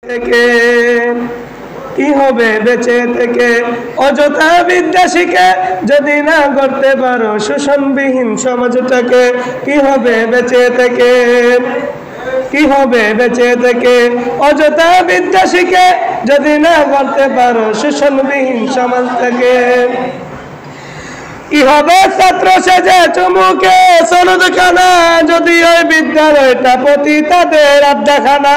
থেকে কি হবে বেঁচে থেকে অযথা বিদ্যা শিখে যদি না করতে পারো শোষণবিহীন সমাজটাকে কি হবে বেঁচে থেকে কি হবে বেঁচে থেকে অযথা বিদ্যা শিখে যদি না করতে পারো শোষণবিহীন সমাজটাকে কি হবে ছাত্র সেজে চুমুকে সনদখানা যদি ওই বিদ্যালয়টা পতিতাদের আড্ডাখানা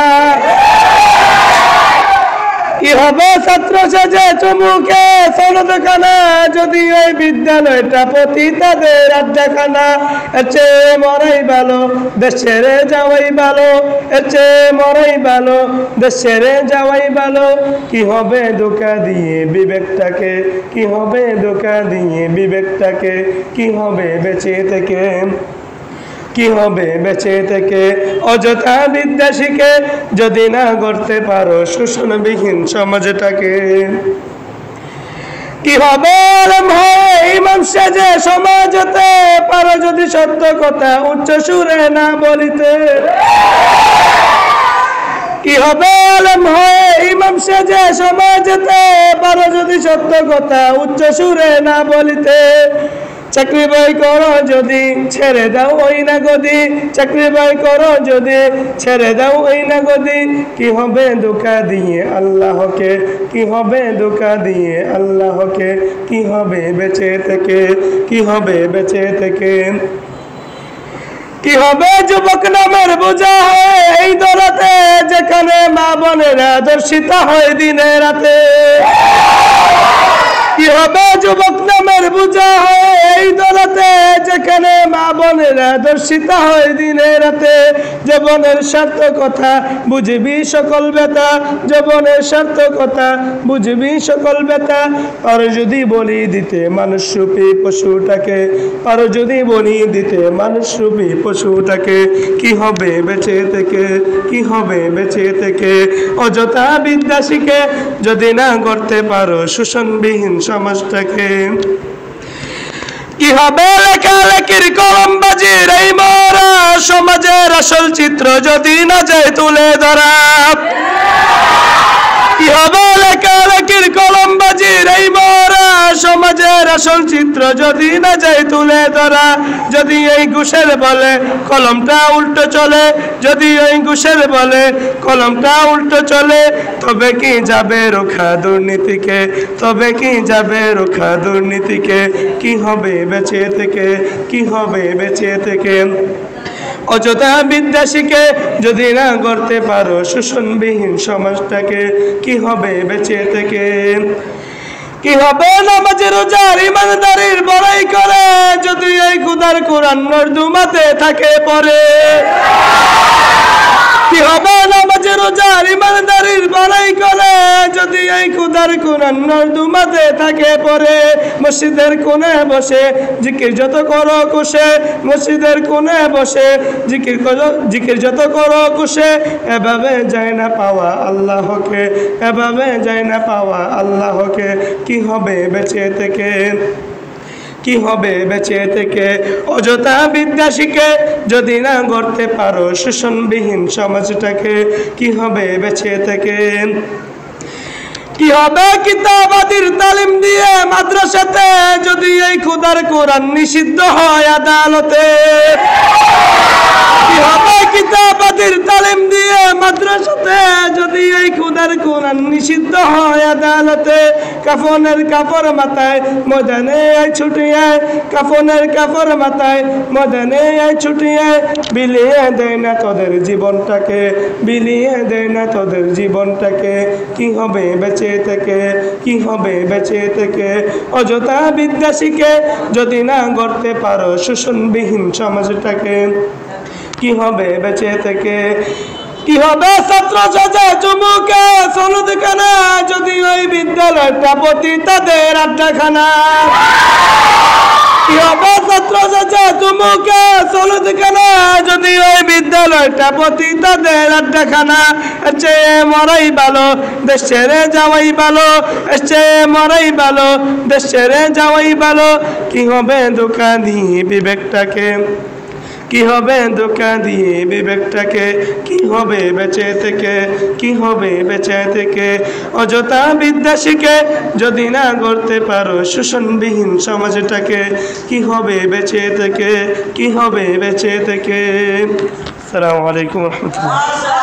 কি হবে ছাত্র সেজে চুমুকে সনদখানা যদি ওই বিদ্যালয়টা পতিতাদের আড্ডাখানা এর চেয়ে মরাই ভালো দেশ ছেড়ে যাওয়াই ভালো এর চেয়ে মরাই ভালো দেশ ছেড়ে যাওয়াই ভালো কি হবে ধোঁকা দিয়ে বিবেকটাকে কি হবে ধোঁকা দিয়ে বিবেকটাকে কি হবে বেঁচে থেকে কি হবে বেঁচে থেকে অযথা বিদ্যা শিখে যদি না গড়তে পারো শোষণবিহীন সমাজটাকে কি হবে ইমাম সেজে সমাজতে পারো যদি সত্য কথা উচ্চ সুরে না বলিতে কি হবে আলেম হয়ে ইমাম সেজে সমাজতে পারো যদি সত্য কথা উচ্চ সুরে না বলিতে চাকরি বাই করো যদি ছেড়ে দাও ওই না গদি চাকরি বাই করো যদি ছেড়ে দাও ওই না গদি কি হবে ধোঁকা দিয়ে আল্লাহকে কি হবে ধোঁকা দিয়ে আল্লাহকে কি হবে বেঁচে থেকে কি হবে বেঁচে থেকে কি হবে যুবক নামের বোঝা হয় এই দরাতে যেখানে মা বোনেরা দর্শিতা হয় দিনে রাতে কি হবে যুবক নামের বোঝা হয় এই দলাতে যেখানে মা বোনেরা দর্শিতা হয় দিনে রাতে জীবনের স্বার্থ কথা বুঝবি সকল ব্যথা জীবনের স্বার্থ কথা বুঝবি সকল ব্যথা আর যদি বলি দিতে মানুষরূপী পশুটাকে আর যদি বলি দিতে মানুষরূপী পশুটাকে কি হবে বেঁচে থেকে কি হবে বেঁচে থেকে অযথা বিদ্যা শিখে যদি না করতে পারো শোষণবিহীন সমাজটাকে কি হবে লেখালেখির কলমবাজির এই মরা সমাজের আসল চিত্র যদি না যায় তুলে ধরা কি হবে লেখালেখির কলমবাজির এই মরা সমাজের আসল চিত্র যদি না যায় তুলে ধরা যদি এই ঘুষের বলে কলমটা উল্টো চলে যদি এই ঘুষের বলে কলমটা উল্টো চলে তবে কি যাবে রোখা দুর্নীতিকে তবে কি যাবে রোখা দুর্নীতিকে কি হবে বেঁচে থেকে কি হবে বেঁচে থেকে অযথা বিদ্যা শিখে যদি না করতে পারো শোষণবিহীন সমাজটাকে কি হবে বেঁচে থেকে কি হবে নামাজ রোজার ইমানদারির বড়াই করে যদি এই খুদার কোরআন নর্দুমাতে থাকে পরে কি হবে নামাজ রোজার ইমানদারির বড়াই করে যদি এই খুদার কোরআন নর্দুমাতে থাকে পরে মসজিদের কোণে বসে জিকির যত করো কুশে মসজিদের কোণে বসে জিকির যত করো কুশে এভাবে যায় না পাওয়া আল্লাহকে এভাবে যায় না পাওয়া আল্লাহকে কি হবে বেঁচে থেকে কি হবে বেঁচে থেকে অযথা বিদ্যা শিখে যদি না গড়তে পারো শোষণবিহীন সমাজটাকে কি হবে বেঁচে থেকে কি হবে কিতাবাদির তালিম দিয়ে মাদ্রাসাতে যদি এই খুদার কোরআন নিষিদ্ধ হয় আদালতে কি হবে কিতাবাদির তালিম দিয়ে মাদ্রাসাতে যদি এই খুদার কোরআন নিষিদ্ধ হয় আদালতে কাফনের কাপড় মাথায় ময়দানে আয় ছুটিয়ে কাফনের কাপড় মাথায় ময়দানে আয় ছুটিয়ে বিলিয়ে দেয় না তোদের জীবনটাকে বিলিয়ে দেয় না তোদের জীবনটাকে কি হবে বেঁচে থেকে কি হবে বেঁচে থেকে অযথা বিদ্যা শিখে যদি না গড়তে পারো শোষণবিহীন সমাজটাকে কি হবে বেঁচে থেকে কি হবে ছাত্র সাজে চুমুকে সনদখানা যদি ওই বিদ্যালয়টা পতিতাদের আড্ডাখানা কি হবে ছাত্র সাজে চুমুকে সনদখানা যদি ওই বিদ্যালয়টা পতিতাদের আড্ডাখানা এর চেয়ে মরাই ভালো দেশ ছেড়ে যাওয়াই ভালো এর চেয়ে মরাই ভালো দেশ ছেড়ে যাওয়াই ভালো কি হবে ধোঁকা দিয়ে বিবেকটাকে কি হবে ধোঁকা দিয়ে বিবেকটাকে, কি হবে বেঁচে থেকে, কি হবে বেঁচে থেকে। অযথা বিদ্যা শিখে যদি না গড়তে পারো শোষণবিহীন সমাজটাকে, কি হবে বেঁচে থেকে, কি হবে বেঁচে থেকে। আসসালামু আলাইকুম ওয়া রাহমাতুল্লাহ।